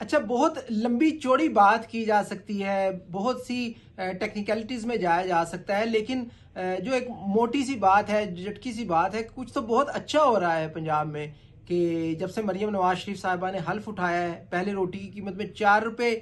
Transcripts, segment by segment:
अच्छा, बहुत लंबी चौड़ी बात की जा सकती है, बहुत सी टेक्निकलिटीज में जाया जा सकता है, लेकिन जो एक मोटी सी बात है, झटकी सी बात है, कुछ तो बहुत अच्छा हो रहा है पंजाब में कि जब से मरियम नवाज शरीफ साहिबा ने हल्फ उठाया है, पहले रोटी की कीमत में 4 रुपए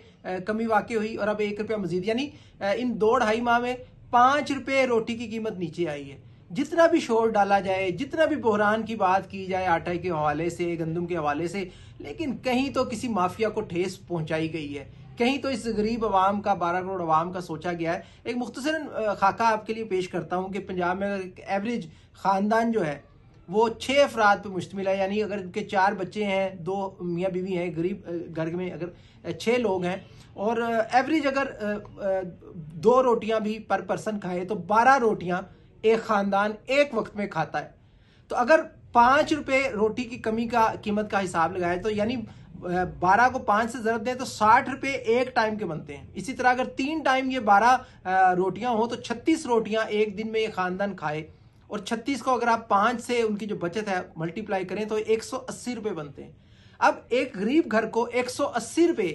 कमी वाक़ई हुई और अब 1 रुपया मजीद, यानी इन 2-2.5 माह में 5 रुपए रोटी की कीमत नीचे आई है। जितना भी शोर डाला जाए, जितना भी बहरान की बात की जाए आटे के हवाले से, गंदम के हवाले से, लेकिन कहीं तो किसी माफिया को ठेस पहुंचाई गई है, कहीं तो इस गरीब आवाम का, 12 करोड़ आवाम का सोचा गया है। एक मुख्तसरन खाका आपके लिए पेश करता हूं कि पंजाब में एक एवरेज खानदान जो है वो 6 अफराद पर मुश्तमिल है, यानी अगर उनके 4 बच्चे हैं, 2 मियाँ बीवी हैं, गरीब घर में अगर 6 लोग हैं और एवरेज अगर 2 रोटियां भी पर पर्सन खाए तो 12 रोटियां एक खानदान एक वक्त में खाता है। तो अगर 5 रुपए रोटी की कमी का कीमत का हिसाब लगाए तो यानी 12 को 5 से ज़रब दें तो 60 रुपए एक टाइम के बनते हैं। इसी तरह अगर 3 टाइम ये 12 रोटियां हो तो 36 रोटियां एक दिन में ये खानदान खाए, और 36 को अगर आप 5 से उनकी जो बचत है मल्टीप्लाई करें तो 180 रुपए बनते हैं। अब एक गरीब घर को 180 रुपए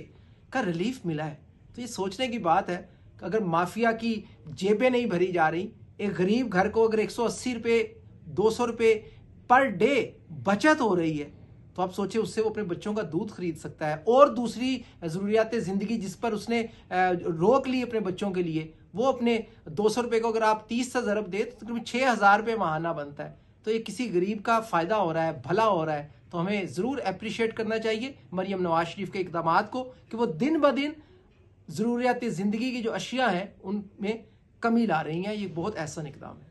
का रिलीफ मिला है, तो ये सोचने की बात है कि अगर माफिया की जेबें नहीं भरी जा रही, एक गरीब घर को अगर 180 रुपए, 200 रुपए पर डे बचत हो रही है, तो आप सोचिए उससे वो अपने बच्चों का दूध खरीद सकता है, और दूसरी जरूरियात जिंदगी जिस पर उसने रोक ली अपने बच्चों के लिए, वो अपने 200 रुपए को अगर आप 30 से ज़रब दे तो तकरीबन 6,000 रुपये माहाना बनता है। तो ये किसी गरीब का फायदा हो रहा है, भला हो रहा है, तो हमें जरूर अप्रिशिएट करना चाहिए मरियम नवाज शरीफ के इकदाम को कि वो दिन ब दिन जरूरियात जिंदगी की जो अशिया हैं उनमें कमी ला रही हैं। ये बहुत एहसन इकदाम है।